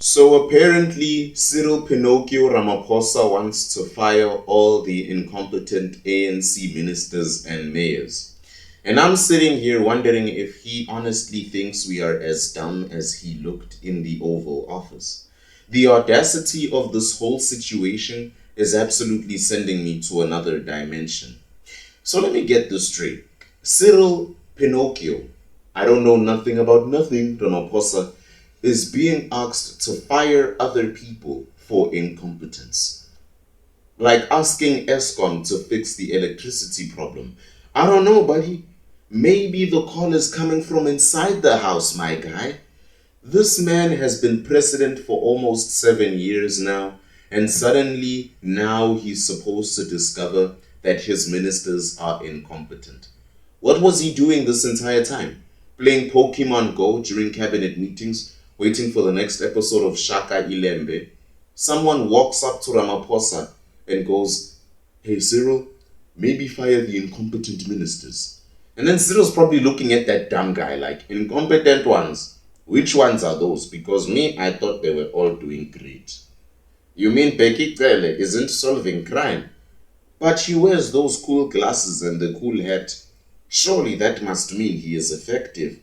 So apparently, Cyril Pinocchio Ramaphosa wants to fire all the incompetent ANC ministers and mayors. And I'm sitting here wondering if he honestly thinks we are as dumb as he looked in the Oval Office. The audacity of this whole situation is absolutely sending me to another dimension. So let me get this straight. Cyril Pinocchio, I don't know nothing about nothing, Ramaphosa, is being asked to fire other people for incompetence. Like asking ESCOM to fix the electricity problem. I don't know, buddy. Maybe the call is coming from inside the house, my guy. This man has been president for almost 7 years now, and suddenly now he's supposed to discover that his ministers are incompetent. What was he doing this entire time? Playing Pokemon Go during cabinet meetings, waiting for the next episode of Shaka Ilembe? Someone walks up to Ramaphosa and goes, "Hey Cyril, maybe fire the incompetent ministers." And then Cyril's probably looking at that dumb guy like, "Incompetent ones? Which ones are those? Because me, I thought they were all doing great." "You mean Becky Cele isn't solving crime? But he wears those cool glasses and the cool hat. Surely that must mean he is effective."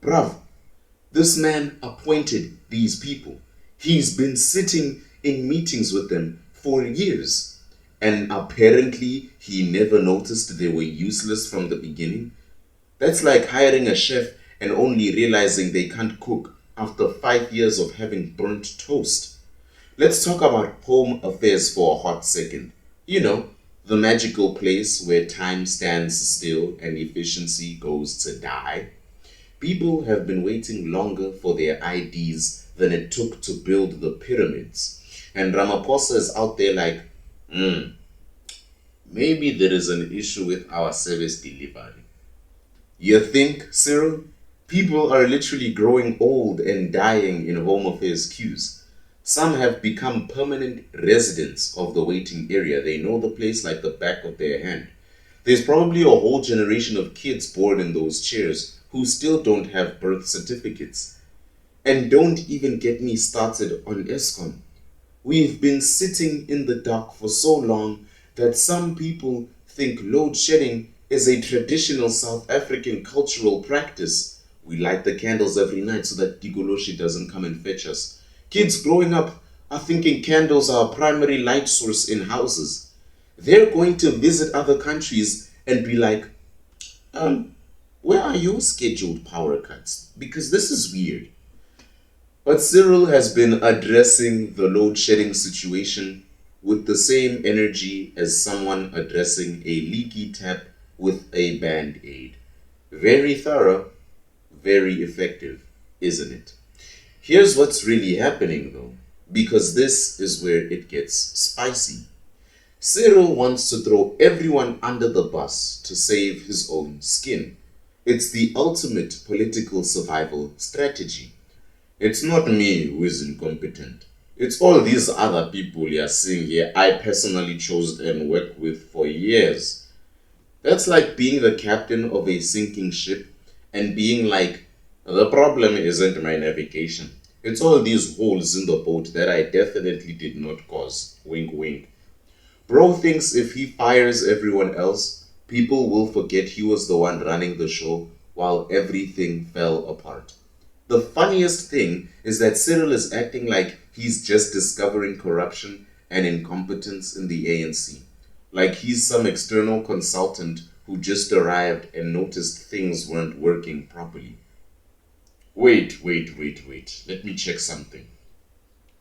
Bruv, this man appointed these people. He's been sitting in meetings with them for years. And apparently he never noticed they were useless from the beginning. That's like hiring a chef and only realizing they can't cook after 5 years of having burnt toast. Let's talk about home affairs for a hot second. You know, the magical place where time stands still and efficiency goes to die. People have been waiting longer for their IDs than it took to build the pyramids. And Ramaphosa is out there like, maybe there is an issue with our service delivery. You think, Cyril? People are literally growing old and dying in home affairs queues. Some have become permanent residents of the waiting area. They know the place like the back of their hand. There's probably a whole generation of kids born in those chairs who still don't have birth certificates. And don't even get me started on ESCOM. We've been sitting in the dark for so long that some people think load shedding is a traditional South African cultural practice. We light the candles every night so that Digoloshi doesn't come and fetch us. Kids growing up are thinking candles are a primary light source in houses. They're going to visit other countries and be like, where are your scheduled power cuts? Because this is weird. But Cyril has been addressing the load shedding situation with the same energy as someone addressing a leaky tap with a band-aid. Very thorough, very effective, isn't it? Here's what's really happening though, because this is where it gets spicy. Cyril wants to throw everyone under the bus to save his own skin. It's the ultimate political survival strategy. It's not me who is incompetent. It's all these other people you're seeing here I personally chose and worked with for years. That's like being the captain of a sinking ship and being like, the problem isn't my navigation. It's all these holes in the boat that I definitely did not cause. Wink, wink. Bro thinks if he fires everyone else, people will forget he was the one running the show while everything fell apart. The funniest thing is that Cyril is acting like he's just discovering corruption and incompetence in the ANC. Like he's some external consultant who just arrived and noticed things weren't working properly. Wait. Let me check something.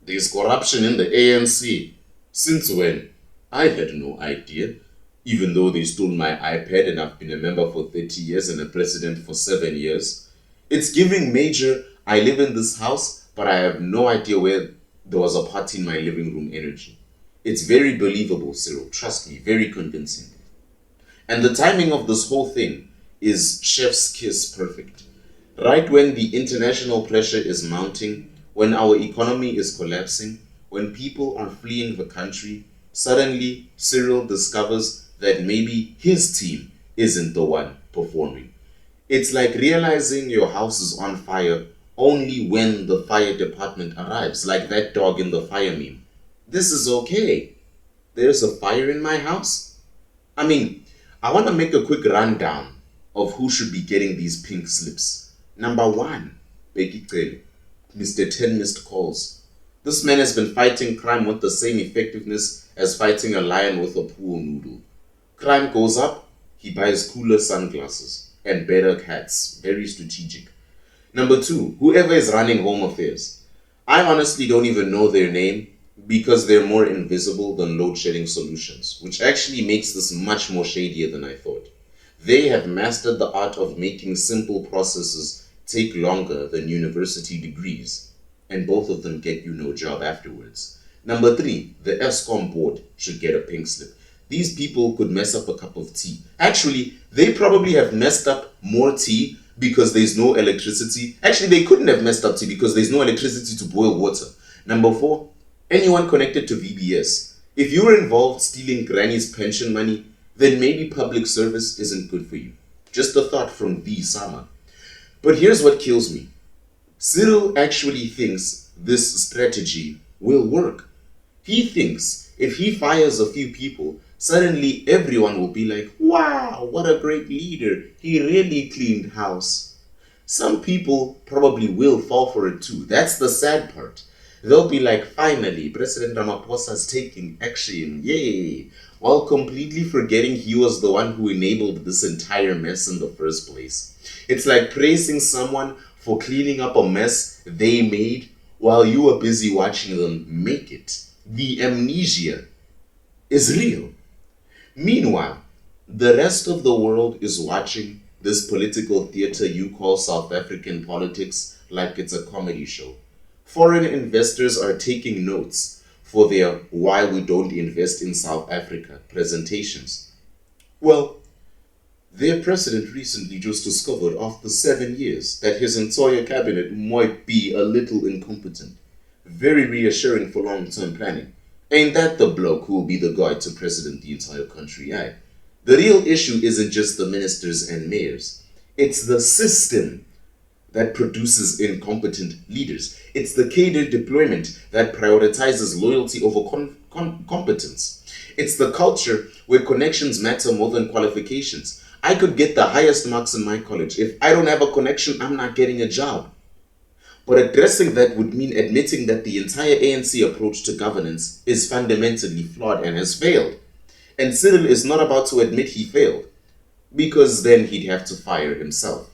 There's corruption in the ANC. Since when? I had no idea. Even though they stole my iPad and I've been a member for 30 years and a president for 7 years. It's giving major, I live in this house, but I have no idea where there was a party in my living room energy. It's very believable, Cyril. Trust me, very convincing. And the timing of this whole thing is chef's kiss perfect. Right when the international pressure is mounting, when our economy is collapsing, when people are fleeing the country, suddenly Cyril discovers that maybe his team isn't the one performing. It's like realizing your house is on fire only when the fire department arrives, like that dog in the fire meme. This is okay. There's a fire in my house. I mean, I want to make a quick rundown of who should be getting these pink slips. Number 1, Becky Mr. 10 missed calls. This man has been fighting crime with the same effectiveness as fighting a lion with a pool noodle. Crime goes up, he buys cooler sunglasses and better hats. Very strategic. Number 2, whoever is running Home Affairs. I honestly don't even know their name because they're more invisible than load shedding solutions, which actually makes this much more shadier than I thought. They have mastered the art of making simple processes take longer than university degrees, and both of them get you no job afterwards. Number 3, the ESCOM board should get a pink slip. These people could mess up a cup of tea. Actually, they probably have messed up more tea because there's no electricity. Actually, they couldn't have messed up tea because there's no electricity to boil water. Number 4, anyone connected to VBS. If you were involved stealing granny's pension money, then maybe public service isn't good for you. Just a thought from the Sama. But here's what kills me. Cyril actually thinks this strategy will work. He thinks if he fires a few people, suddenly everyone will be like, wow, what a great leader. He really cleaned house. Some people probably will fall for it too. That's the sad part. They'll be like, finally, President Ramaphosa is taking action, yay, while completely forgetting he was the one who enabled this entire mess in the first place. It's like praising someone for cleaning up a mess they made while you were busy watching them make it. The amnesia is real. Meanwhile, the rest of the world is watching this political theater you call South African politics like it's a comedy show. Foreign investors are taking notes for their why we don't invest in South Africa presentations. Well, their president recently just discovered after 7 years that his entire cabinet might be a little incompetent. Very reassuring for long-term planning. Ain't that the bloke who will be the guy to president the entire country, eh? The real issue isn't just the ministers and mayors. It's the system that produces incompetent leaders. It's the cadre deployment that prioritizes loyalty over competence. It's the culture where connections matter more than qualifications. I could get the highest marks in my college. If I don't have a connection, I'm not getting a job. But addressing that would mean admitting that the entire ANC approach to governance is fundamentally flawed and has failed. And Cyril is not about to admit he failed, because then he'd have to fire himself.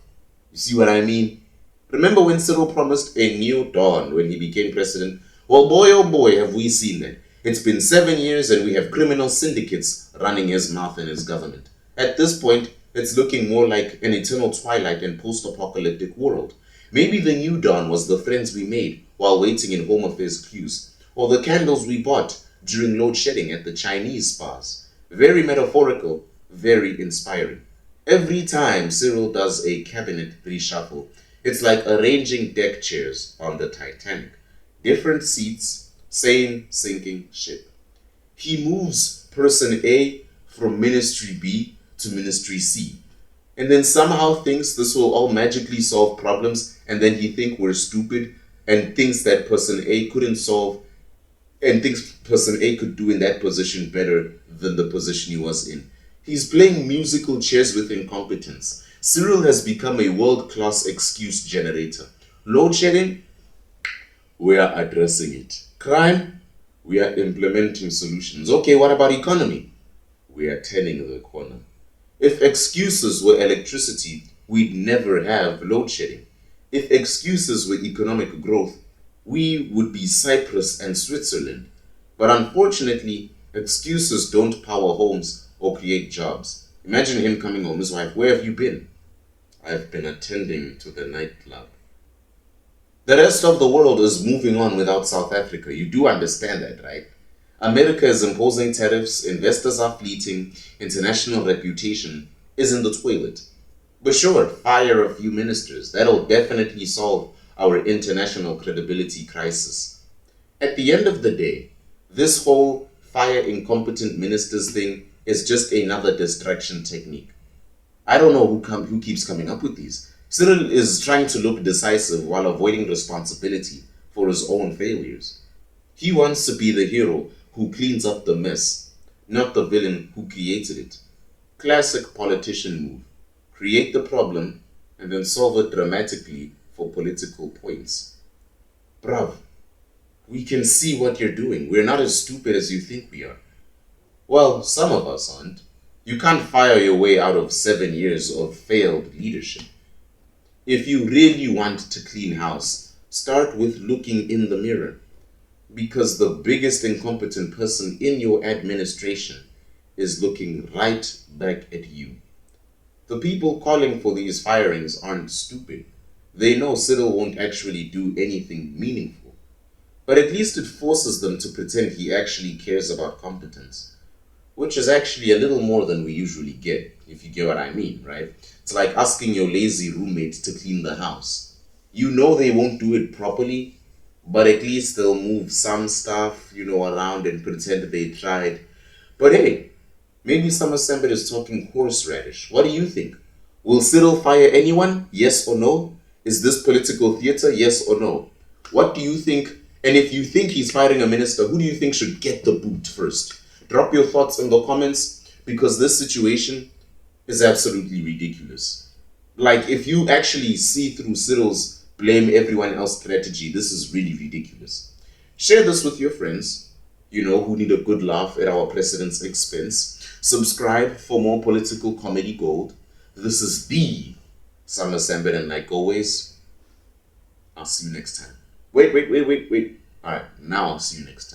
You see what I mean? Remember when Cyril promised a new dawn when he became president? Well, boy oh boy, have we seen that. It's been 7 years and we have criminal syndicates running his mouth and his government. At this point, it's looking more like an eternal twilight and post-apocalyptic world. Maybe the new dawn was the friends we made while waiting in Home Affairs queues, or the candles we bought during load shedding at the Chinese spas. Very metaphorical, very inspiring. Every time Cyril does a cabinet reshuffle, it's like arranging deck chairs on the Titanic. Different seats, same sinking ship. He moves person A from Ministry B to Ministry C, and then somehow thinks this will all magically solve problems, and then he thinks we're stupid and thinks that person A couldn't solve and thinks person A could do in that position better than the position he was in. He's playing musical chairs with incompetence. Cyril has become a world-class excuse generator. Load shedding? We are addressing it. Crime? We are implementing solutions. Okay, what about economy? We are turning the corner. If excuses were electricity, we'd never have load shedding. If excuses were economic growth, we would be Cyprus and Switzerland. But unfortunately, excuses don't power homes or create jobs. Imagine him coming home, his wife, where have you been? I've been attending to the nightclub. The rest of the world is moving on without South Africa. You do understand that, right? America is imposing tariffs, investors are fleeting, international reputation is in the toilet. But sure, fire a few ministers. That'll definitely solve our international credibility crisis. At the end of the day, this whole fire incompetent ministers thing is just another distraction technique. I don't know who keeps coming up with these. Cyril is trying to look decisive while avoiding responsibility for his own failures. He wants to be the hero who cleans up the mess, not the villain who created it. Classic politician move. Create the problem and then solve it dramatically for political points. Bruv, we can see what you're doing. We're not as stupid as you think we are. Well, some of us aren't. You can't fire your way out of 7 years of failed leadership. If you really want to clean house, start with looking in the mirror. Because the biggest incompetent person in your administration is looking right back at you. The people calling for these firings aren't stupid. They know Cyril won't actually do anything meaningful. But at least it forces them to pretend he actually cares about competence. Which is actually a little more than we usually get, if you get what I mean, right? It's like asking your lazy roommate to clean the house. You know they won't do it properly, but at least they'll move some stuff, around and pretend they tried. But hey, maybe Summer Sambit is talking horseradish. What do you think? Will Cyril fire anyone? Yes or no? Is this political theater? Yes or no? What do you think? And if you think he's firing a minister, who do you think should get the boot first? Drop your thoughts in the comments, because this situation is absolutely ridiculous. Like, if you actually see through Cyril's blame everyone else strategy, this is really ridiculous. Share this with your friends, who need a good laugh at our president's expense. Subscribe for more political comedy gold. This is the Summer Sambit, and like always, I'll see you next time. Wait. Alright, now I'll see you next time.